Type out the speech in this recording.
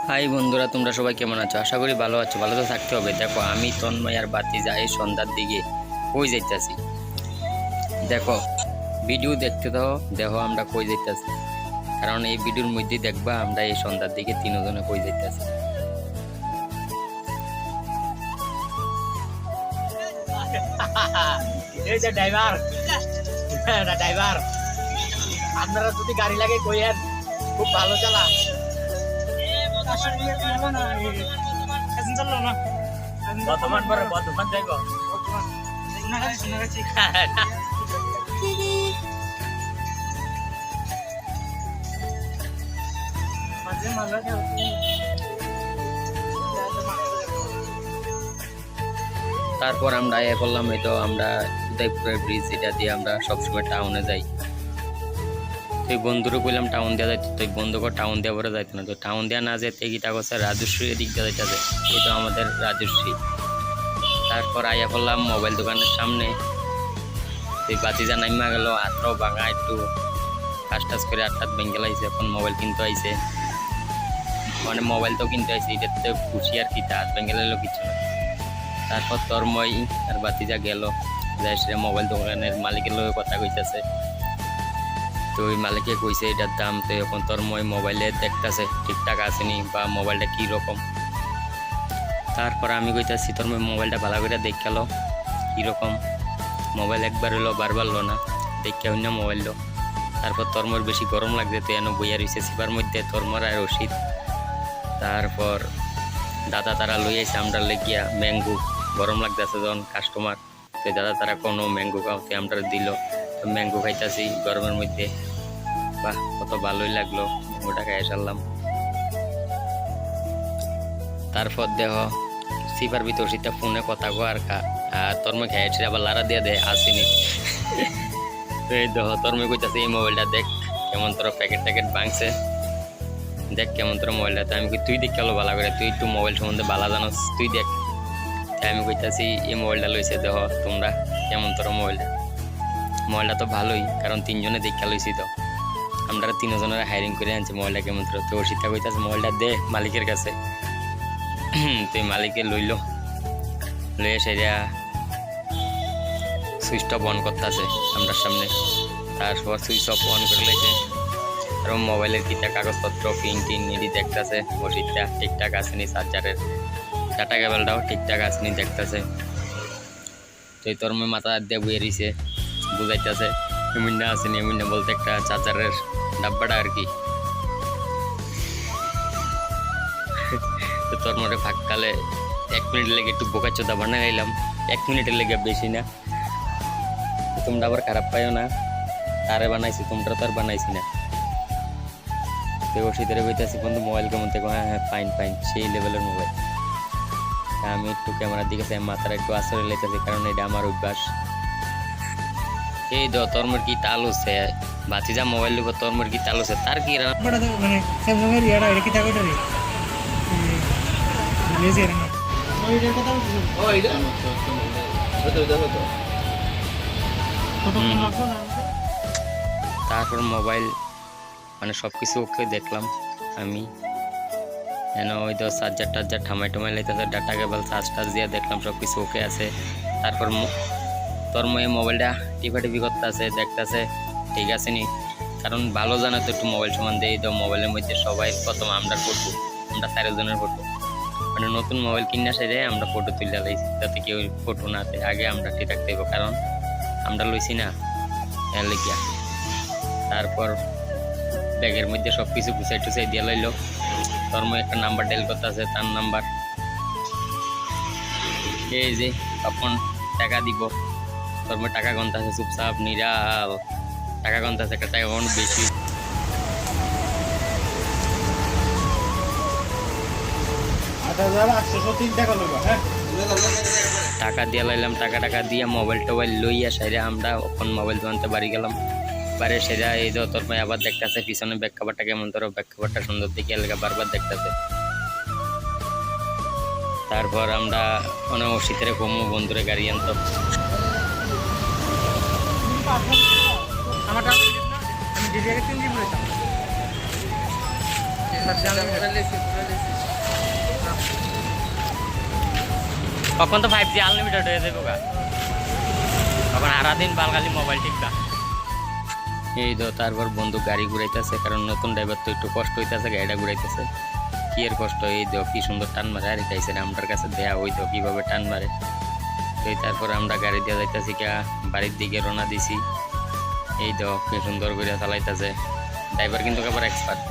High বন্ধুরা, তোমরা সবাই কেমন আছো? আশা করি ভালো আছো। ভালো তো থাকতে হবে। দেখো, আমি তন্ময় আর বাতিজা এই সন্ধ্যার দিকে কই যাইতাছি। দেখো, ভিডিও দেখতে দাও, দেখো আমরা কই যাইতাছি। কারণ এই ভিডিওর মধ্যে দেখবা আমরা এই সন্ধ্যার দিকে তিনজনে কই যাইতাছি। এই যে ড্রাইভার, ড্রাইভার আপনারা যদি গাড়ি লাগে কইেন, খুব ভালো চালা। বর্তমান পরে বর্তমান যাইব। তারপর আমরা এ করলাম, এই তো আমরা উদয়পুরের ব্রিজ, এটা দিয়ে আমরা সবসময় টাউনে যাই। তুই বন্ধুরও কইলাম টাউন দেওয়া যাইতো, তুই বন্ধুকে টাউন দেওয়া পরে যাইতো না। তো টাউন দেওয়া না যেতে গিয়ে তা করছে রাজশ্রী এদিক দিয়ে যাইতেছে। এই তো আমাদের রাজশ্রী। তারপর আইয়া করলাম মোবাইল দোকানের সামনে। তুই বাতিজা নাইমা গেল, আত্রাও বাঙা একটু কাজ টাজ করে আটটাত ভেঙে লাইছে। এখন মোবাইল কিনতে আইছে, মানে মোবাইল তো কিনতে আইছে, এটাতে খুশি আর কি, হাত ভেঙে লাইলো কিছু না। তারপর তন্ময় আর বাতিজা গেল, যাই সে মোবাইল দোকানের মালিকের লগে কথা কইতেছে। তো ওই মালিকে কইছে এটার দাম। তো এখন তন্ময় মোবাইলে দেখতেছে ঠিকঠাক আসেনি বা মোবাইলটা কী রকম। তারপর আমি কইতাছি তন্ময় মোবাইলটা ভালো করে দেখালো কীরকম। মোবাইল একবার হলো, বারবার লো না, দেখে অন্য মোবাইল লো। তারপর তন্ময়ের বেশি গরম লাগছে, তো এনে বইয়া রয়েছে সিপার মধ্যে তন্ময় আর রশিদ। তারপর দাদা তারা লই আইছে আমরা লেগিয়া ম্যাঙ্গো। গরম লাগতেছে যখন কাস্টমার, তো দাদা তারা কোনো ম্যাঙ্গো খাওয়াতে আমরা দিল। তো ম্যাঙ্গো খাইতেছি গরমের মধ্যে। বাহ, কত ভালোই লাগলো, ম্যাঙ্গোটা খাই সারলাম। তারপর দেহ সিপার ভিতর সেটা ফোনে কথা কো আর তন্ময় খাইছে, আবার লারা দিয়ে দেয় আসেনি। তো এই দেহ তন্ময় কইতাছে এই মোবাইলটা দেখ কেমন তোর প্যাকেট ট্যাকেট ভাঙছে, দেখ কেমন তোর মোবাইলটা। তো আমি কই তুই দেখ ভালো করে, তুই একটু মোবাইল সম্বন্ধে ভালো জানোস, তুই দেখ। তাই আমি কইতাছি এই মোবাইলটা লইছে, দেহ তোমরা কেমন তোর মোবাইলটা। মোবাইলটা তো ভালোই, কারণ তিনজনে দেখা লইছি। তো আমরা তিনজনের হায়ারিং করে আনছি মোবাইলটা কেমন তোর। তো সীতা কইতাছে মোবাইলটা দে মালিকের কাছে। তুই মালিকে লইল, লইয়া সেটা সুইচ অফ অন করতেছে আমরা সামনে। তারপর সুইচ অফ অন করে লাইছে। আর মোবাইলের কিটা কাগজপত্র পিন টিন এটি দেখতেছে। ওষুধটা ঠিকঠাক আসেনি, চার্জারের ডাটা কেবলটাও ঠিকঠাক আসেনি দেখতেছে। তো এই তোর মাথা দিয়ে বইয়ে রয়েছে, বুঝাইতেছে এমনি আসেনি। এমনি বলতে একটা চার্জারের ডাব্বাটা আর কি। তো তোর মনে ফাঁককালে 1 মিনিটের লেগে একটু বোকা চোদা বানাই নিলাম। 1 মিনিটের লেগে, বেশি না। তোমরা আবার খারাপ পাইও না, তারে বানাইছি, তোমরা তো আর বানাইছি না। তো ওষুধের বইতেছি বন্ধু মোবাইল কেমন থেকে। হ্যাঁ হ্যাঁ, ফাইন ফাইন, সেই লেভেলের মোবাইল। আমি একটু ক্যামেরার দিকে চাই, মাথার একটু আসরে লেগেছে, কারণ এটা আমার অভ্যাস। এই তো তরমুর কি তাল হচ্ছে, বাতিজা মোবাইল লিখো তরমুর কি তাল হচ্ছে, তার কি মানে স্যামসাং এর ইয়াটা এটা কি টাকা রে লেজি এর না ওই এর কথা বলছিস। ও এটা তারপর মোবাইল মানে সব কিছু ওকে দেখলাম আমি। ওই তো চার্জার টার্জার ঠামাই টুমাই লাইতেছে, ডাটা কেবল চার্জ টার্জ দিয়ে দেখলাম সব কিছু ওকে আছে। তারপর তোর মোবাইলটা টিপি করতে আছে, দেখতেছে ঠিক আছে নি। কারণ ভালো জানা তো একটু মোবাইল সম্বন্ধে। এই তো মোবাইলের মধ্যে সবাই প্রথম আমরা ফটো, আমরা 4 জনের ফটো, মানে নতুন মোবাইল কিনা সেরে আমরা ফটো তুলে লাইছি, যাতে কেউ ফটো না দেয়। আগে আমরা ঠিক রাখতে হবে, কারণ আমরা লইছি না এর লেগিয়া। তারপর ব্যাগের মধ্যে সব কিছু গুছাই টুছাই দিয়ে লাইলো। তোর একটা নাম্বার ডায়াল করতে আছে, তার নাম্বার। এই যে তখন টাকা দিব, তোর টাকা গন্তা আছে, চুপচাপ নিরাল টাকা গন্তা আছে। একটা টাকা অনেক বেশি। টাকা দিয়ে লাইলাম, টাকা দিয়ে মোবাইল টোবাইল লইয়া সাইরে আমরা ওখান মোবাইল দোকানতে বাড়ি গেলাম। বাড়ি সেরা এই যে তোর ভাই আবার দেখতেছে পিছনে ব্যাক কাভারটা কেমন, তোর ব্যাক কাভারটা সুন্দর দিকে এলাকা বারবার দেখতেছে। তারপর আমরা অনেক শীতের কমু বন্ধুরে গাড়ি আনতো। আমারটা আমি ডিডিআর 3 জিবি লইতাম। তখন তো 5G আনলিমিটেড হয়ে যাবে গা, তখন সারাদিন বালগালি মোবাইল টিপবা। এই তো তারপর বন্ধু গাড়ি ঘুরাইতেছে, কারণ নতুন ড্রাইভার তো একটু কষ্ট হইতেছে, গাড়িটা ঘুরাইতেছে। কি এর কষ্ট, এই তো কি সুন্দর টান মারে, আর গাইছে আমার কাছে দেয়া ওই তো কিভাবে টান মারে। তো তারপর আমরা গাড়ি দিয়ে যাইতেছি কা বাড়ির দিকে রওনা দিছি। এই তো কি সুন্দর করে চালাইতেছে, ড্রাইভার কিন্তু আবার এক্সপার্ট।